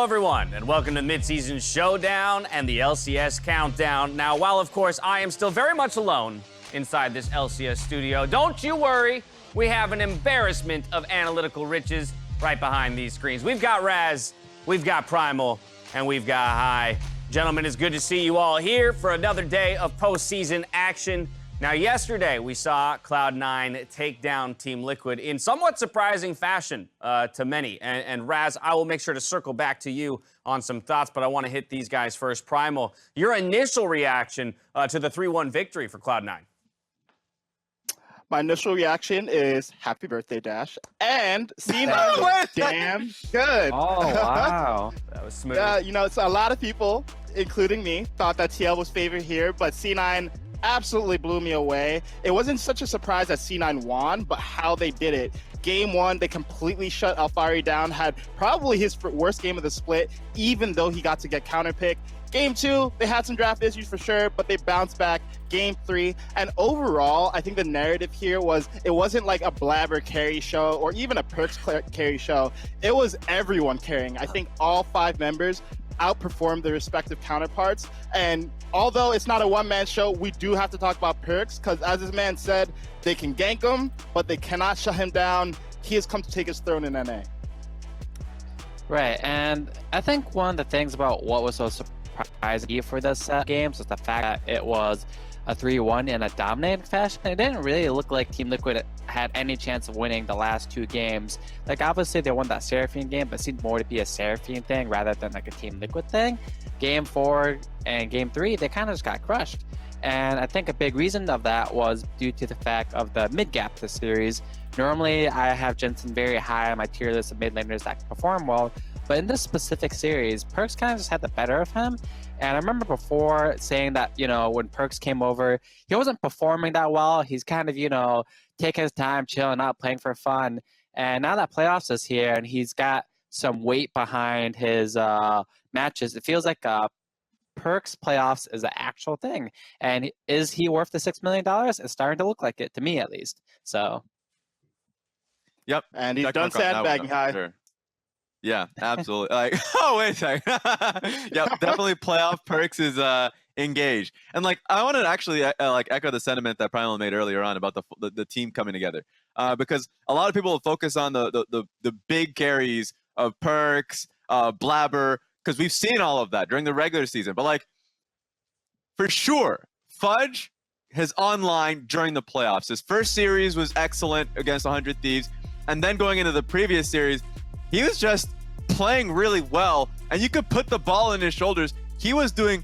everyone, and welcome to Mid-Season Showdown and the LCS Countdown. Now, while, of course, I am still very much alone inside this LCS studio, don't you worry. We have an embarrassment of analytical riches right behind these screens. We've got Raz, we've got Primal, and we've got High. Gentlemen, it's good to see you all here for another day of postseason action. Now, yesterday, we saw Cloud9 take down Team Liquid in somewhat surprising fashion to many. And Raz, I will make sure to circle back to you on some thoughts, but I want to hit these guys first. Primal, your initial reaction to the 3-1 victory for Cloud9? My initial reaction is happy birthday, Dash. And C9 was damn good. Oh, wow. That was smooth. Yeah, you know, so a lot of people, including me, thought that TL was favored here, but C9 absolutely blew me away. It wasn't such a surprise that C9 won, but how they did it. Game one, they completely shut Alfari down, had probably his worst game of the split, even though he got to get counterpicked. Game two, they had some draft issues for sure, but they bounced back. Game three, and overall, I think the narrative here was it wasn't like a Blabber carry show or even a Perks carry show. It was everyone carrying. I think all 5 members outperformed their respective counterparts. And although it's not a one-man show, we do have to talk about Perks, because as this man said, they can gank him, but they cannot shut him down. He has come to take his throne in NA. Right, and I think one of the things about what was so surprising for this games was the fact that it was a 3-1 in a dominating fashion. It didn't really look like Team Liquid had any chance of winning the last 2 games. Like, obviously they won that Seraphine game, but it seemed more to be a Seraphine thing rather than like a Team Liquid thing. Game 4 and Game 3, they kind of just got crushed. And I think a big reason of that was due to the fact of the mid gap this series. Normally, I have Jensen very high on my tier list of mid laners that can perform well, but in this specific series, Perks kind of just had the better of him. And I remember before saying that, you know, when Perks came over, he wasn't performing that well. He's kind of, you know, taking his time, chilling out, playing for fun. And now that playoffs is here and he's got some weight behind his matches, it feels like Perks playoffs is an actual thing. And is he worth the $6 million? It's starting to look like it, to me at least. So. Yep. And he's done sandbagging, High. Sure. Yeah, absolutely. Like, oh, wait a second. Yep, definitely playoff Perks is engaged. And like, I want to actually like echo the sentiment that Primal made earlier on about the team coming together, because a lot of people will focus on the big carries of Perks, Blabber, because we've seen all of that during the regular season. But like, for sure, Fudge has online during the playoffs. His first series was excellent against 100 Thieves, and then going into the previous series, he was just playing really well, and you could put the ball in his shoulders. He was doing,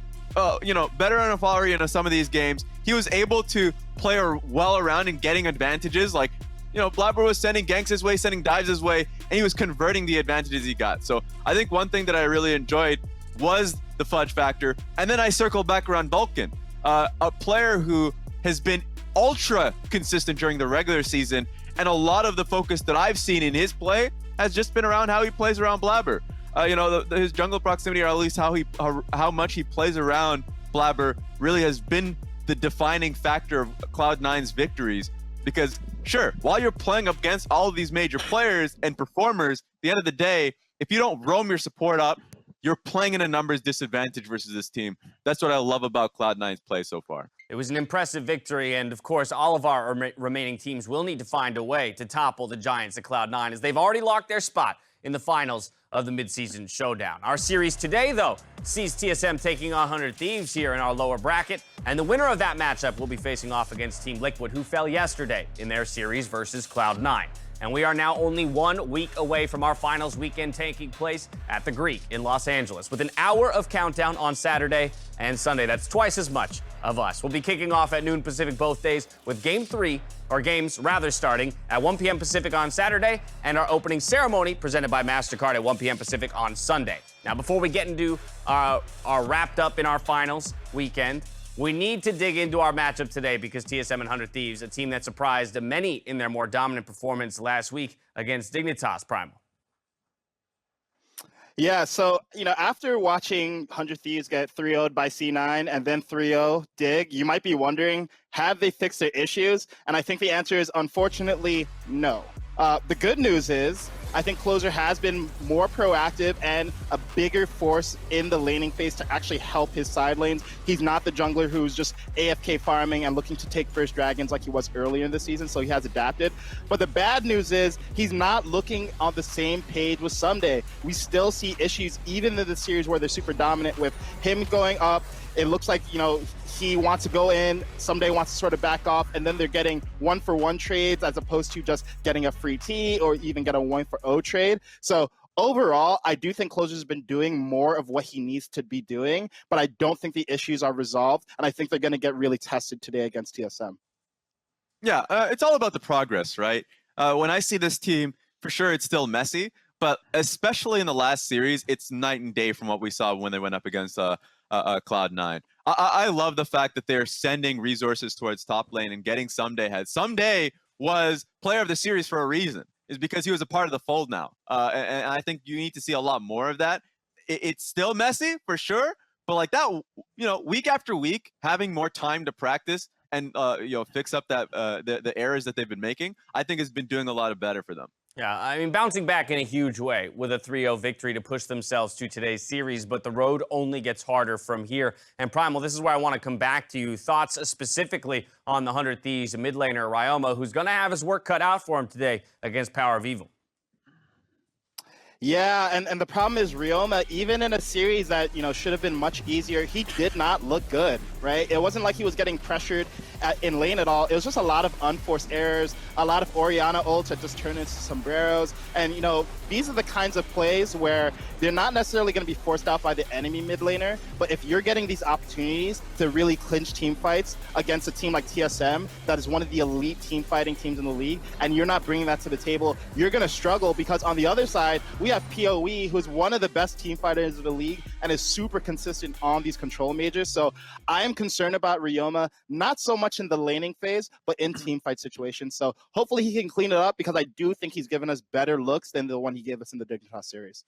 you know, better on Alfari in some of these games. He was able to play well around and getting advantages. Like, you know, Blabber was sending ganks his way, sending dives his way, and he was converting the advantages he got. So I think one thing that I really enjoyed was the Fudge factor. And then I circled back around Vulcan, a player who has been ultra consistent during the regular season, and a lot of the focus that I've seen in his play has just been around how he plays around Blabber. You know, his jungle proximity, or at least how much he plays around Blabber, really has been the defining factor of Cloud9's victories. Because sure, while you're playing up against all of these major players and performers, at the end of the day, if you don't roam your support up, you're playing in a numbers disadvantage versus this team. That's what I love about Cloud9's play so far. It was an impressive victory, and of course, all of our remaining teams will need to find a way to topple the Giants at Cloud9, as they've already locked their spot in the finals of the Mid-Season Showdown. Our series today, though, sees TSM taking on 100 Thieves here in our lower bracket, and the winner of that matchup will be facing off against Team Liquid, who fell yesterday in their series versus Cloud9. And we are now only 1 week away from our finals weekend taking place at the Greek in Los Angeles, with an hour of countdown on Saturday and Sunday. That's twice as much of us. We'll be kicking off at noon Pacific both days, with games rather starting at 1 p.m. Pacific on Saturday, and our opening ceremony presented by MasterCard at 1 p.m. Pacific on Sunday. Now, before we get into our wrapped up in our finals weekend, we need to dig into our matchup today, because TSM and 100 Thieves, a team that surprised many in their more dominant performance last week against Dignitas. Primal. Yeah, so, you know, after watching 100 Thieves get 3-0'd by C9 and then 3-0 Dig, you might be wondering, have they fixed their issues? And I think the answer is, unfortunately, no. The good news is I think Closer has been more proactive and a bigger force in the laning phase to actually help his side lanes. He's not the jungler who's just AFK farming and looking to take first dragons like he was earlier in the season, so he has adapted. But the bad news is he's not looking on the same page with Someday. We still see issues even in the series where they're super dominant with him going up. It looks like, he wants to go in, Someday wants to sort of back off, and then they're getting 1-for-1 trades as opposed to just getting a free T or even get a 1-for-0 trade. So overall, I do think Closer's been doing more of what he needs to be doing, but I don't think the issues are resolved, and I think they're going to get really tested today against TSM. Yeah, it's all about the progress, right? When I see this team, for sure it's still messy, but especially in the last series, it's night and day from what we saw when they went up against Cloud9. I love the fact that they're sending resources towards top lane and getting Someday ahead. Someday was player of the series for a reason, is because he was a part of the fold now. And I think you need to see a lot more of that. It's still messy for sure, but like that, week after week, having more time to practice and fix up that the errors that they've been making, I think has been doing a lot of better for them. Yeah, I mean, bouncing back in a huge way with a 3-0 victory to push themselves to today's series, but the road only gets harder from here. And Primal, this is where I want to come back to you. Thoughts specifically on the 100 Thieves mid laner, Ryoma, who's going to have his work cut out for him today against Power of Evil. Yeah, and the problem is Ryoma, even in a series that, should have been much easier, he did not look good, right? It wasn't like he was getting pressured in lane at all. It was just a lot of unforced errors, a lot of Orianna ults that just turned into sombreros. And, these are the kinds of plays where they're not necessarily going to be forced out by the enemy mid laner, but if you're getting these opportunities to really clinch team fights against a team like TSM, that is one of the elite team fighting teams in the league, and you're not bringing that to the table, you're going to struggle because on the other side, we have PoE, who's one of the best team fighters of the league and is super consistent on these control majors. So I am concerned about Ryoma, not so much in the laning phase, but in team fight situations. So hopefully he can clean it up because I do think he's given us better looks than the one he gave us in the Dignitas series.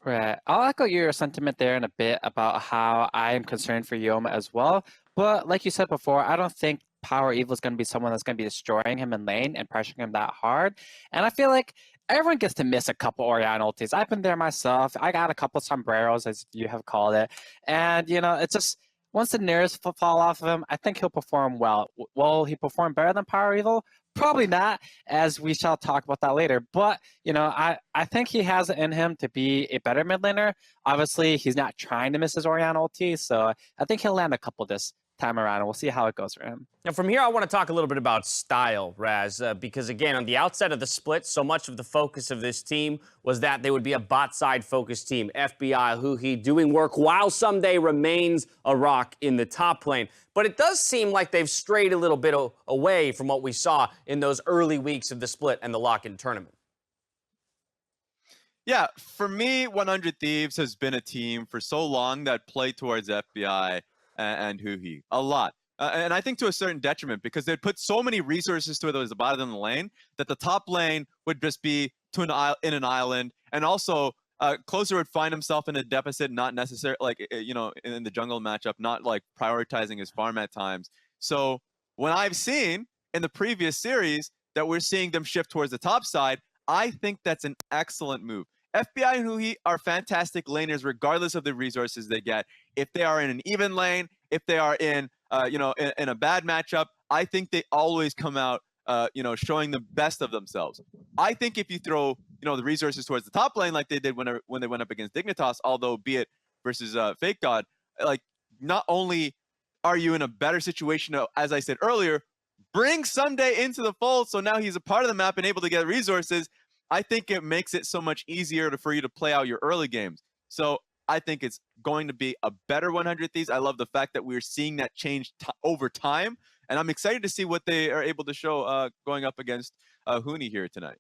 Right. I'll echo your sentiment there in a bit about how I am concerned for Yoma as well. But like you said before, I don't think Power Evil is going to be someone that's going to be destroying him in lane and pressuring him that hard. And I feel like everyone gets to miss a couple Orianna ultis. I've been there myself. I got a couple sombreros, as you have called it. And, it's just once the nearest fall off of him, I think he'll perform well. Will he perform better than Power Evil? Probably not, as we shall talk about that later. But, I think he has it in him to be a better mid laner. Obviously, he's not trying to miss his Orianna ulti, so I think he'll land a couple this time around, and we'll see how it goes for him. Now, from here, I want to talk a little bit about style, Raz, because, again, on the outset of the split, so much of the focus of this team was that they would be a bot-side-focused team. FBI, Huhi, doing work while Someday remains a rock in the top lane. But it does seem like they've strayed a little bit away from what we saw in those early weeks of the split and the lock-in tournament. Yeah, for me, 100 Thieves has been a team for so long that played towards FBI and Huhi a lot. And I think to a certain detriment, because they'd put so many resources to it that was the bottom of the lane, that the top lane would just be in an island. And also, Closer would find himself in a deficit, not necessarily, in the jungle matchup, not, prioritizing his farm at times. So when I've seen in the previous series that we're seeing them shift towards the top side, I think that's an excellent move. FBI and Huhi are fantastic laners regardless of the resources they get. If they are in an even lane, if they are in in a bad matchup, I think they always come out showing the best of themselves. I think if you throw the resources towards the top lane like they did when they went up against Dignitas, although be it versus Fake God, not only are you in a better situation, as I said earlier, bring Someday into the fold so now he's a part of the map and able to get resources. I think it makes it so much easier for you to play out your early games. So I think it's going to be a better 100 Thieves. I love the fact that we're seeing that change over time, and I'm excited to see what they are able to show going up against Huni here tonight.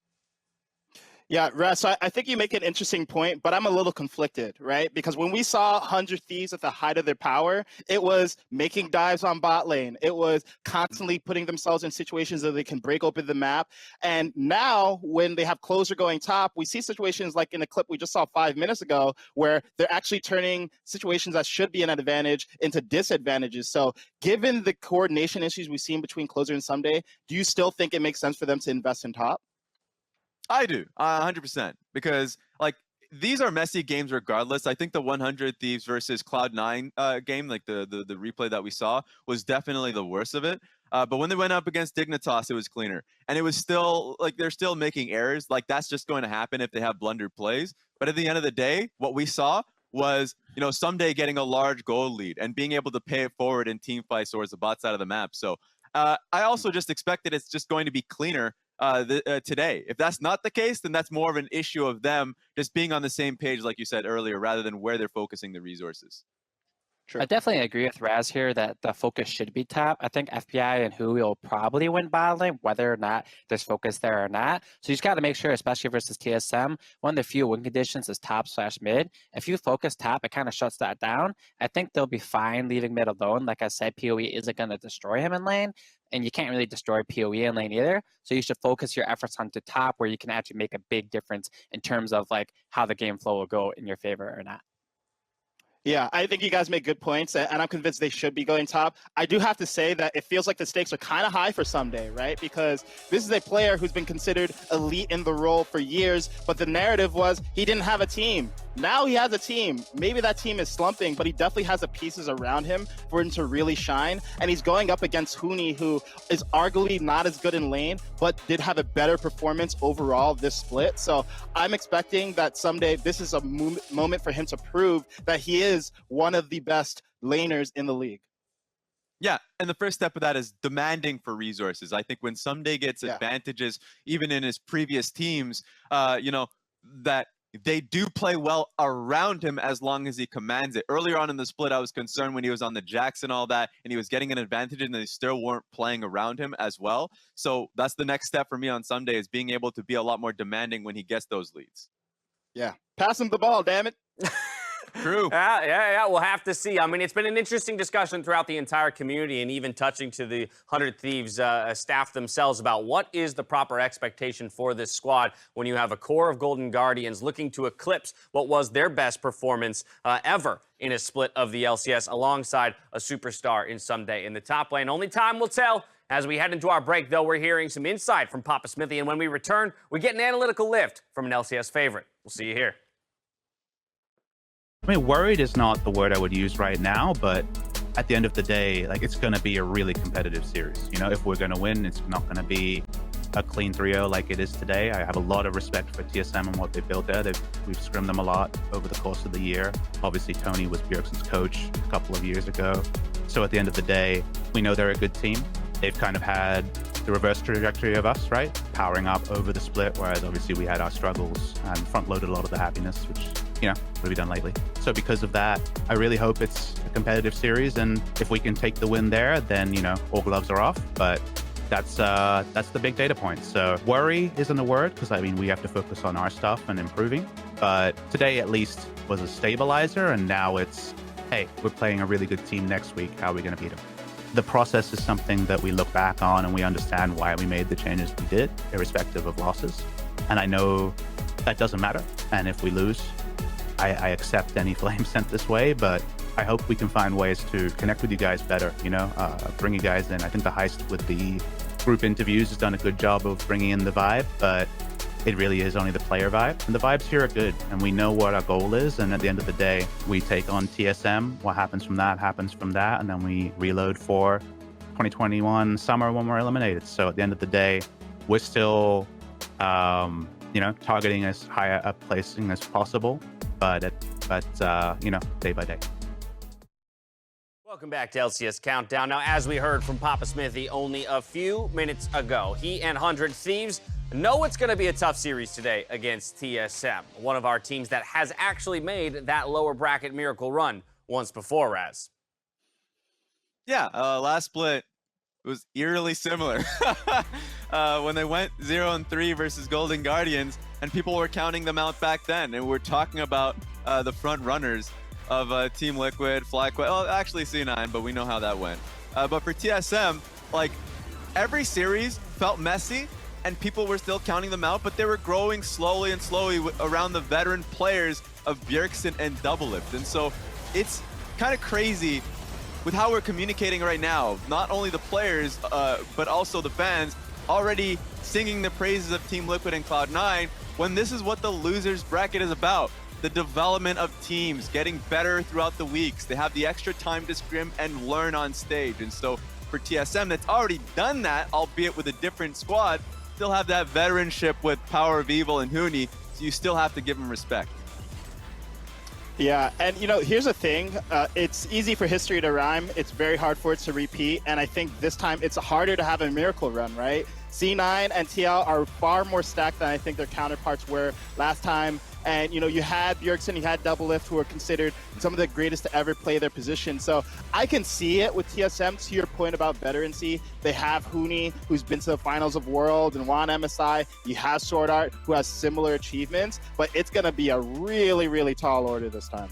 Yeah, Raz, so I think you make an interesting point, but I'm a little conflicted, right? Because when we saw 100 Thieves at the height of their power, it was making dives on bot lane. It was constantly putting themselves in situations that they can break open the map. And now when they have Closer going top, we see situations like in a clip we just saw 5 minutes ago where they're actually turning situations that should be an advantage into disadvantages. So given the coordination issues we've seen between Closer and Someday, do you still think it makes sense for them to invest in top? I do, 100%, because like these are messy games regardless. I think the 100 Thieves versus Cloud9 game, like the replay that we saw, was definitely the worst of it. But when they went up against Dignitas, it was cleaner, and it was still like they're still making errors. Like that's just going to happen if they have blundered plays. But at the end of the day, what we saw was, you know, Someday getting a large goal lead and being able to pay it forward in team fights towards the bot side of the map. So I also just expect that it's just going to be cleaner today. If that's not the case, then that's more of an issue of them just being on the same page, like you said earlier, rather than where they're focusing the resources. True. I definitely agree with Raz here that the focus should be top. I think FBI and Hui will probably win bot lane, whether or not there's focus there or not. So you just got to make sure, especially versus TSM, one of the few win conditions is top/mid. If you focus top, it kind of shuts that down. I think they'll be fine leaving mid alone. Like I said, PoE isn't going to destroy him in lane, and you can't really destroy PoE in lane either. So you should focus your efforts onto top, where you can actually make a big difference in terms of like how the game flow will go in your favor or not. Yeah, I think you guys make good points, and I'm convinced they should be going top. I do have to say that it feels like the stakes are kind of high for Someday, right? Because this is a player who's been considered elite in the role for years, but the narrative was he didn't have a team. Now he has a team. Maybe that team is slumping, but he definitely has the pieces around him for him to really shine. And he's going up against Huni, who is arguably not as good in lane, but did have a better performance overall this split. So I'm expecting that someday this is a moment for him to prove that he is one of the best laners in the league. Yeah, and the first step of that is demanding for resources. I think when Someday gets advantages, even in his previous teams, you know, that they do play well around him as long as he commands it. Earlier on in the split, I was concerned when he was on the Jax and all that, and he was getting an advantage and they still weren't playing around him as well. So that's the next step for me on Someday, is being able to be a lot more demanding when he gets those leads. Yeah, pass him the ball, damn it. True. Yeah, we'll have to see. I mean, it's been an interesting discussion throughout the entire community, and even touching to the 100 Thieves staff themselves about what is the proper expectation for this squad when you have a core of Golden Guardians looking to eclipse what was their best performance ever in a split of the LCS, alongside a superstar in Someday in the top lane. Only time will tell. As we head into our break, though, we're hearing some insight from papasmithy, and when we return, we get an analytical lift from an LCS favorite. We'll see you here. I mean, worried is not the word I would use right now, but at the end of the day, like, it's going to be a really competitive series. You know, if we're going to win, it's not going to be a clean 3-0 like it is today. I have a lot of respect for TSM and what they built there. We've scrimmed them a lot over the course of the year. Obviously, Tony was Bjergsen's coach a couple of years ago. So at the end of the day, we know they're a good team. They've kind of had the reverse trajectory of us, right? Powering up over the split, whereas obviously we had our struggles and front-loaded a lot of the happiness, which, you know, what have we done lately? So because of that, I really hope it's a competitive series, and if we can take the win there, then, you know, all gloves are off. But that's the big data point. So worry isn't a word, because I mean, we have to focus on our stuff and improving. But today at least was a stabilizer, and now it's, hey, we're playing a really good team next week. How are we going to beat them? The process is something that we look back on and we understand why we made the changes we did, irrespective of losses. And I know that doesn't matter. And if we lose, I accept any flame sent this way, but I hope we can find ways to connect with you guys better, you know, bring you guys in. I think the heist with the group interviews has done a good job of bringing in the vibe, but it really is only the player vibe. And the vibes here are good, and we know what our goal is. And at the end of the day, we take on TSM. What happens from that happens from that. And then we reload for 2021 summer when we're eliminated. So at the end of the day, we're still, you know, targeting as high a placing as possible, but you know, day by day. Welcome back to LCS Countdown. Now, as we heard from papasmithy only a few minutes ago, he and 100 Thieves know it's going to be a tough series today against TSM, one of our teams that has actually made that lower bracket miracle run once before, Raz. Yeah, last split was eerily similar. When they went 0-3 versus Golden Guardians, and people were counting them out back then, and we're talking about the front runners of Team Liquid, FlyQuest, well, actually C9, but we know how that went. But for TSM, like, every series felt messy, and people were still counting them out, but they were growing slowly and slowly around the veteran players of Bjergsen and Doublelift. And so it's kind of crazy with how we're communicating right now, not only the players, but also the fans, already singing the praises of Team Liquid and Cloud9 when this is what the losers bracket is about. The development of teams, getting better throughout the weeks. They have the extra time to scrim and learn on stage. And so for TSM, that's already done that, albeit with a different squad, still have that veteranship with Power of Evil and Huni, so you still have to give them respect. Yeah, and here's the thing. It's easy for history to rhyme. It's very hard for it to repeat. And I think this time it's harder to have a miracle run, right? C9 and TL are far more stacked than I think their counterparts were last time. And, you had Bjergsen, you had Doublelift, who are considered some of the greatest to ever play their position. So I can see it with TSM. To your point about veterancy, they have Huni, who's been to the finals of World, and Juan MSI. You have Sword Art, who has similar achievements. But it's going to be a really, really tall order this time.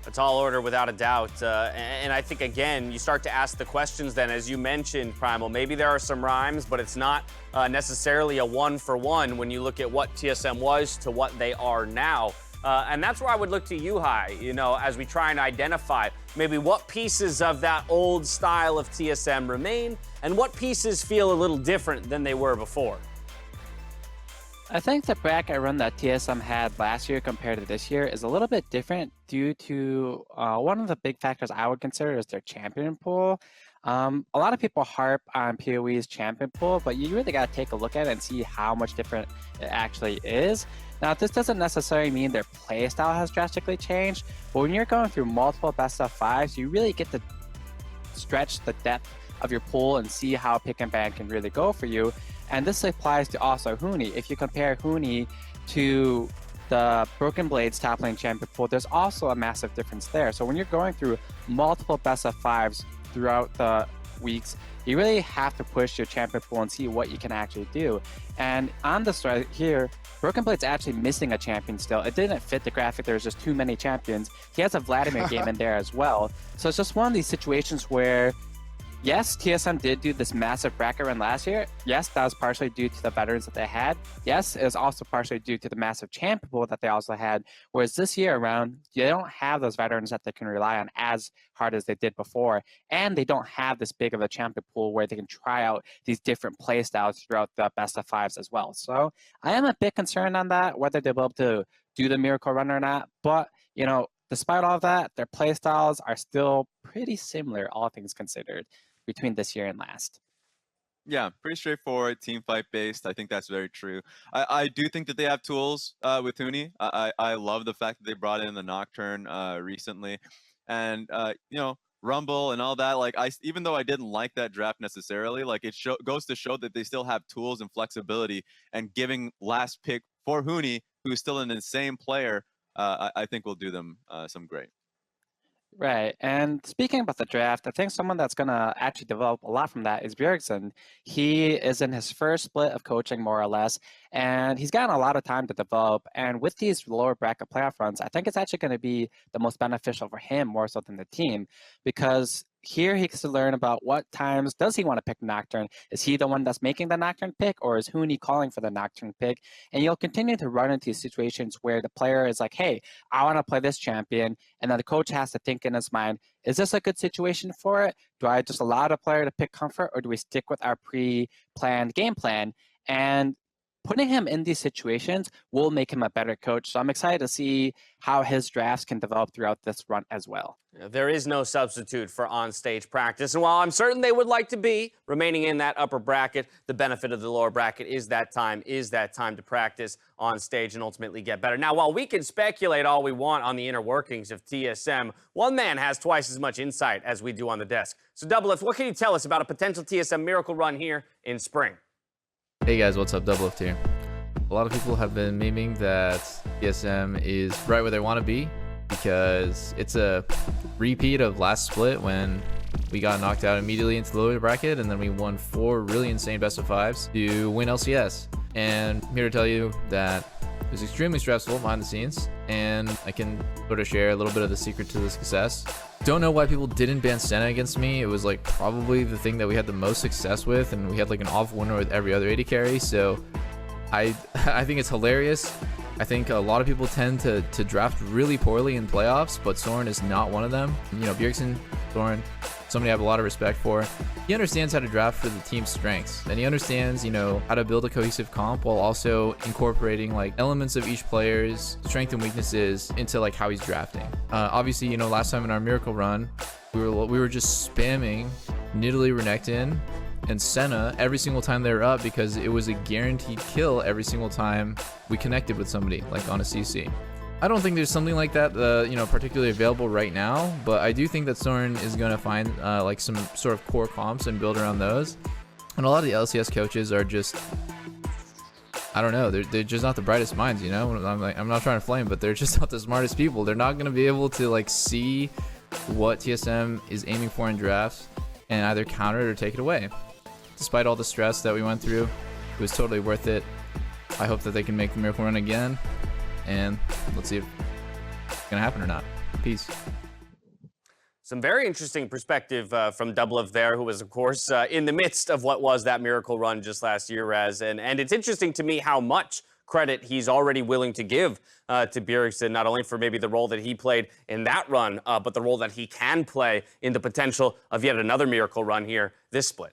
A tall order without a doubt. And I think, again, you start to ask the questions then, as you mentioned, Primal. Maybe there are some rhymes, but it's not necessarily a one-for-one when you look at what TSM was to what they are now. And that's where I would look to you, Hai, as we try and identify maybe what pieces of that old style of TSM remain and what pieces feel a little different than they were before. I think the bracket run that TSM had last year compared to this year is a little bit different due to one of the big factors I would consider is their champion pool. A lot of people harp on PoE's champion pool, but you really got to take a look at it and see how much different it actually is. Now, this doesn't necessarily mean their playstyle has drastically changed, but when you're going through multiple best of fives, you really get to stretch the depth of your pool and see how pick and ban can really go for you. And this applies to also Huni. If you compare Huni to the Broken Blades top lane champion pool, there's also a massive difference there. So when you're going through multiple best of fives throughout the weeks, you really have to push your champion pool and see what you can actually do. And on this right here, Broken Blade's actually missing a champion still. It didn't fit the graphic. There's just too many champions. He has a Vladimir game in there as well. So it's just one of these situations where yes, TSM did do this massive bracket run last year. Yes, that was partially due to the veterans that they had. Yes, it was also partially due to the massive champion pool that they also had. Whereas this year around, they don't have those veterans that they can rely on as hard as they did before. And they don't have this big of a champion pool where they can try out these different play styles throughout the best of fives as well. So I am a bit concerned on that, whether they'll be able to do the miracle run or not. But, despite all of that, their play styles are still pretty similar, all things considered, between this year and last. Yeah, pretty straightforward, team fight based. I think that's very true. I do think that they have tools with Huni. I love the fact that they brought in the Nocturne recently. And, Rumble and all that, like, even though I didn't like that draft necessarily, like, it goes to show that they still have tools and flexibility, and giving last pick for Huni, who's still an insane player, I think will do them some great. Right. And speaking about the draft, I think someone that's going to actually develop a lot from that is Bjergsen. He is in his first split of coaching, more or less, and he's gotten a lot of time to develop. And with these lower bracket playoff runs, I think it's actually going to be the most beneficial for him more so than the team, because here he gets to learn about what times does he want to pick Nocturne. Is he the one that's making the Nocturne pick, or is Huni calling for the Nocturne pick? And you'll continue to run into situations where the player is like, hey, I want to play this champion. And then the coach has to think in his mind, is this a good situation for it? Do I just allow the player to pick comfort, or do we stick with our pre-planned game plan? And putting him in these situations will make him a better coach. So I'm excited to see how his drafts can develop throughout this run as well. There is no substitute for on-stage practice. And while I'm certain they would like to be remaining in that upper bracket, the benefit of the lower bracket is that time to practice on stage and ultimately get better. Now, while we can speculate all we want on the inner workings of TSM, one man has twice as much insight as we do on the desk. So, Doublelift, what can you tell us about a potential TSM miracle run here in spring? Hey guys, what's up? Doublelift here. A lot of people have been memeing that TSM is right where they want to be because it's a repeat of last split when we got knocked out immediately into the lower bracket, and then we won 4 really insane best of 5s to win LCS. And I'm here to tell you that it was extremely stressful behind the scenes, and I can sort of share a little bit of the secret to the success. Don't know why people didn't ban Senna against me. It was like probably the thing that we had the most success with, and we had like an off winner with every other AD carry. So I think it's hilarious. I think a lot of people tend to draft really poorly in playoffs, but Soren is not one of them. Bjergsen, Soren, somebody I have a lot of respect for. He understands how to draft for the team's strengths, and he understands, you know, how to build a cohesive comp while also incorporating like elements of each player's strengths and weaknesses into like how he's drafting. Obviously, you know, last time in our Miracle run, we were just spamming Nidalee, Renekton, and Senna every single time they were up because it was a guaranteed kill every single time we connected with somebody, like on a CC. I don't think there's something like that, you know, particularly available right now, but I do think that Soren is going to find like some sort of core comps and build around those. And a lot of the LCS coaches are just, I don't know, they're just not the brightest minds, you know? I'm not trying to flame, but they're just not the smartest people. They're not going to be able to like see what TSM is aiming for in drafts and either counter it or take it away. Despite all the stress that we went through, it was totally worth it. I hope that they can make the Miracle run again, and let's see if it's gonna happen or not. Peace. Some very interesting perspective from Doublelift there, who was, of course, in the midst of what was that Miracle run just last year, Raz. And it's interesting to me how much credit he's already willing to give to Bjergsen, not only for maybe the role that he played in that run, but the role that he can play in the potential of yet another Miracle run here this split.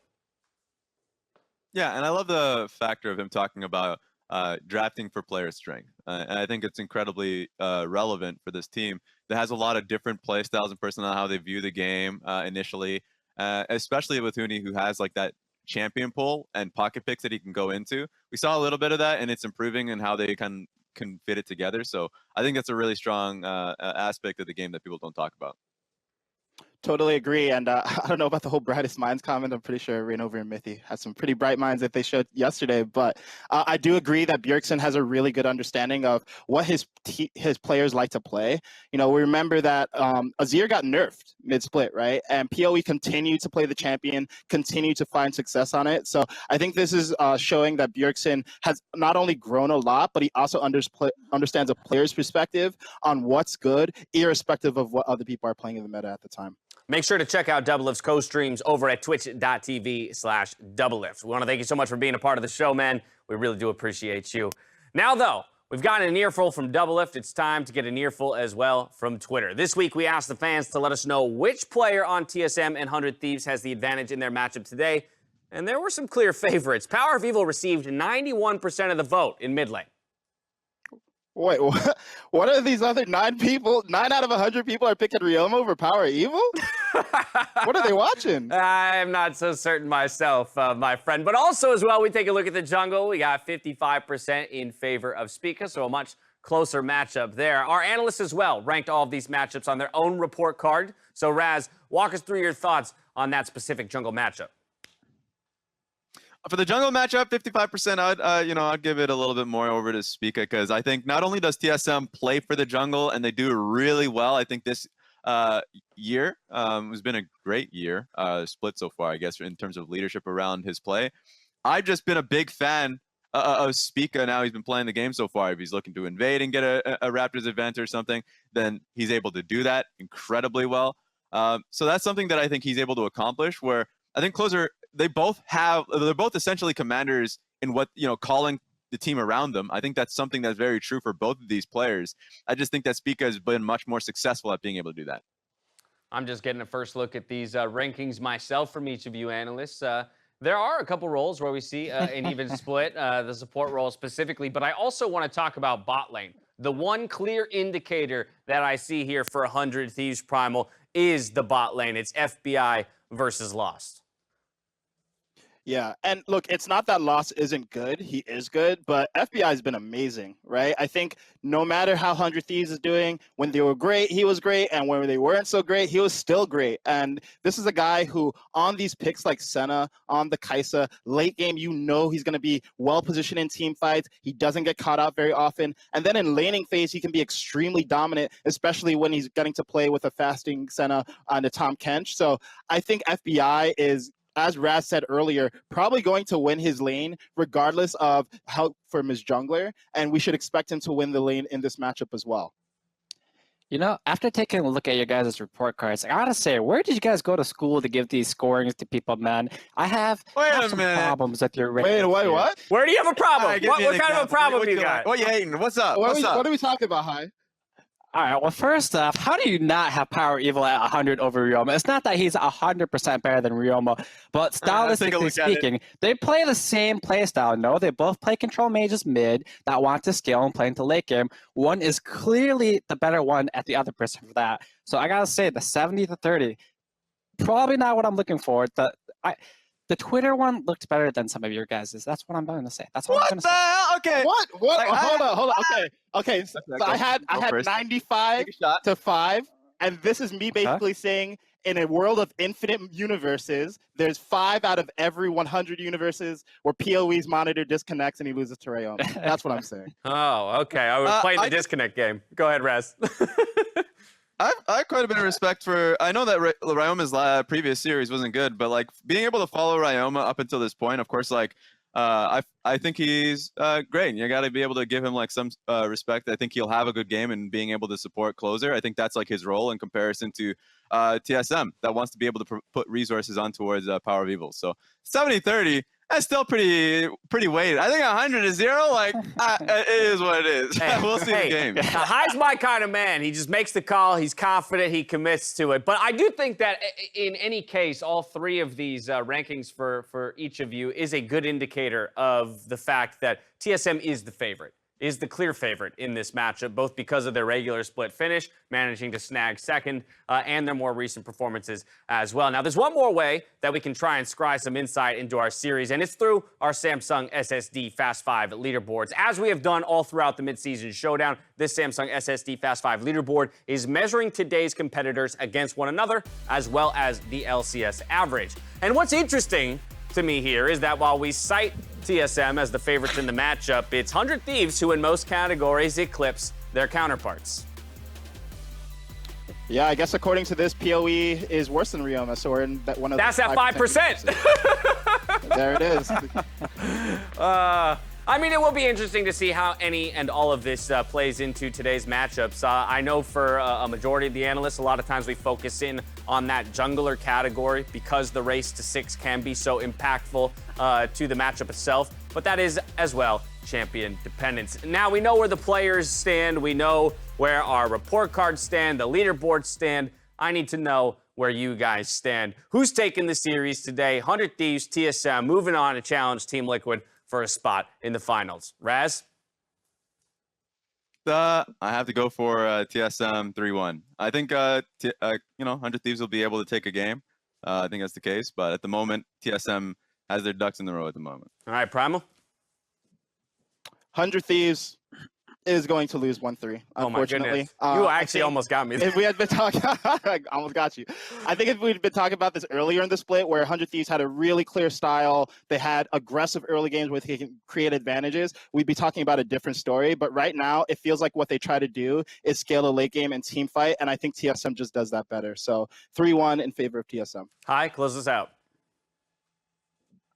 Yeah, and I love the factor of him talking about drafting for player strength. And I think it's incredibly relevant for this team that has a lot of different play styles and personnel, how they view the game initially, especially with Huni, who has like that champion pull and pocket picks that he can go into. We saw a little bit of that, and it's improving in how they can fit it together. So I think that's a really strong aspect of the game that people don't talk about. Totally agree. And I don't know about the whole brightest minds comment. I'm pretty sure Rainover and Mithy has some pretty bright minds that they showed yesterday. But I do agree that Bjergsen has a really good understanding of what his players like to play. You know, we remember that Azir got nerfed mid-split, right? And PoE continued to play the champion, continued to find success on it. So I think this is showing that Bjergsen has not only grown a lot, but he also understands a player's perspective on what's good, irrespective of what other people are playing in the meta at the time. Make sure to check out Doublelift's co-streams over at twitch.tv/Doublelift. We want to thank you so much for being a part of the show, man. We really do appreciate you. Now, though, we've gotten an earful from Doublelift. It's time to get an earful as well from Twitter. This week, we asked the fans to let us know which player on TSM and 100 Thieves has the advantage in their matchup today. And there were some clear favorites. Power of Evil received 91% of the vote in mid lane. Wait, what are these other 9 people? 9 out of 100 people are picking Ryoma over Power Evil? What are they watching? I'm not so certain myself, my friend. But also as well, we take a look at the jungle. We got 55% in favor of Spica, so a much closer matchup there. Our analysts as well ranked all of these matchups on their own report card. So Raz, walk us through your thoughts on that specific jungle matchup. For the jungle matchup, 55%, I'd give it a little bit more over to Spica, because I think not only does TSM play for the jungle and they do really well, I think this year has been a great year, split so far, I guess, in terms of leadership around his play. I've just been a big fan of Spica. Now he's been playing the game so far. If he's looking to invade and get a Raptors event or something, then he's able to do that incredibly well. So that's something that I think he's able to accomplish, where I think Closer, they're both essentially commanders in what, calling the team around them. I think that's something that's very true for both of these players. I just think that Spica has been much more successful at being able to do that. I'm just getting a first look at these rankings myself from each of you analysts. There are a couple roles where we see an even split, the support role specifically, but I also want to talk about bot lane. The one clear indicator that I see here for 100 Thieves Primal is the bot lane. It's FBI versus Lost. Yeah, and look, it's not that Lost isn't good. He is good, but FBI has been amazing, right? I think no matter how 100 Thieves is doing, when they were great, he was great, and when they weren't so great, he was still great. And this is a guy who, on these picks like Senna, on the Kai'Sa, late game, he's going to be well-positioned in team fights. He doesn't get caught out very often. And then in laning phase, he can be extremely dominant, especially when he's getting to play with a fasting Senna on the Tom Kench. So I think FBI is, as Raz said earlier, probably going to win his lane regardless of help from his jungler, and we should expect him to win the lane in this matchup as well. After taking a look at your guys' report cards, I gotta say, where did you guys go to school to give these scorings to people, man? I have some problems with your Wait, what? Where do you have a problem? What kind of a problem you got? What you hating? What's up? What are we talking about, Hi? All right, well, first off, how do you not have Power Evil at 100 over Ryoma? It's not that he's 100% better than Ryoma, but stylistically speaking, they play the same playstyle. No, they both play control mages mid that want to scale and play into late game. One is clearly the better one at the other person for that. So I gotta say, the 70 to 30, probably not what I'm looking for. The Twitter one looked better than some of your guys's. That's what I'm going to say. That's what I'm going to say. Hell? Okay. What? Like, hold on. Okay. So I had first. 95 to 5, and this is me basically saying in a world of infinite universes, there's 5 out of every 100 universes where PoE's monitor disconnects and he loses to Ryoma. That's what I'm saying. Oh, okay. I was playing the disconnect game. Go ahead, Raz. I have quite a bit of respect for. I know that Ryoma's previous series wasn't good, but like being able to follow Ryoma up until this point, of course, like I think he's great. You got to be able to give him like some respect. I think he'll have a good game and being able to support closer. I think that's like his role in comparison to TSM that wants to be able to put resources on towards Power of Evil. So 70-30. That's still pretty weighted. I think 100 to 0, like, it is what it is. Hey, we'll see the game. High's my kind of man. He just makes the call. He's confident. He commits to it. But I do think that in any case, all 3 of these rankings for each of you is a good indicator of the fact that TSM is the favorite, is the clear favorite in this matchup, both because of their regular split finish, managing to snag second, and their more recent performances as well. Now, there's one more way that we can try and scry some insight into our series, and it's through our Samsung SSD Fast 5 leaderboards. As we have done all throughout the Mid-Season Showdown, this Samsung SSD Fast 5 leaderboard is measuring today's competitors against one another, as well as the LCS average. And what's interesting to me here is that while we cite TSM as the favorites in the matchup, it's 100 Thieves who in most categories eclipse their counterparts. Yeah, I guess according to this, PoE is worse than Ryoma, so we're in one of That's the at 5%. There it is. I mean, it will be interesting to see how any and all of this plays into today's matchups. I know for a majority of the analysts, a lot of times we focus in on that jungler category because the race to 6 can be so impactful to the matchup itself, but that is as well champion dependence. Now we know where the players stand. We know where our report cards stand, the leaderboards stand. I need to know where you guys stand. Who's taking the series today? 100 Thieves, TSM, moving on to challenge Team Liquid for a spot in the finals. Raz? I have to go for TSM 3-1. I think 100 Thieves will be able to take a game. I think that's the case, but at the moment, TSM has their ducks in the row at the moment. All right, Primal? 100 Thieves is going to lose 1-3, Oh my unfortunately. goodness. You actually almost got me there. If we had been talking, I almost got you. I think if we'd been talking about this earlier in the split, where 100 Thieves had a really clear style, they had aggressive early games where they can create advantages, we'd be talking about a different story. But right now, it feels like what they try to do is scale the late game and team fight, and I think TSM just does that better. So 3-1 in favor of TSM. Hi, close this out.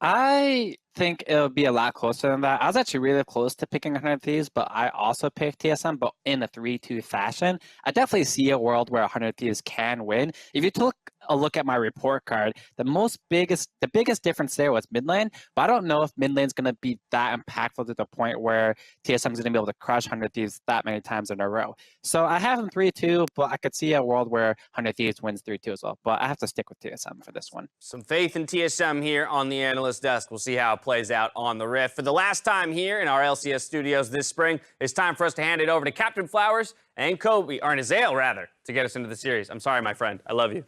I think it'll be a lot closer than that. I was actually really close to picking 100 Thieves, but I also picked TSM, but in a 3-2 fashion. I definitely see a world where 100 Thieves can win. If you took a look at my report card, the biggest difference there was mid lane, but I don't know if mid lane's going to be that impactful to the point where TSM is going to be able to crush 100 Thieves that many times in a row. So I have them 3-2, but I could see a world where 100 Thieves wins 3-2 as well. But I have to stick with TSM for this one. Some faith in TSM here on the analyst desk. We'll see how it plays out on the Rift. For the last time here in our LCS studios this spring, it's time for us to hand it over to Captain Flowers and Kobe, or Nazael rather, to get us into the series. I'm sorry, my friend. I love you.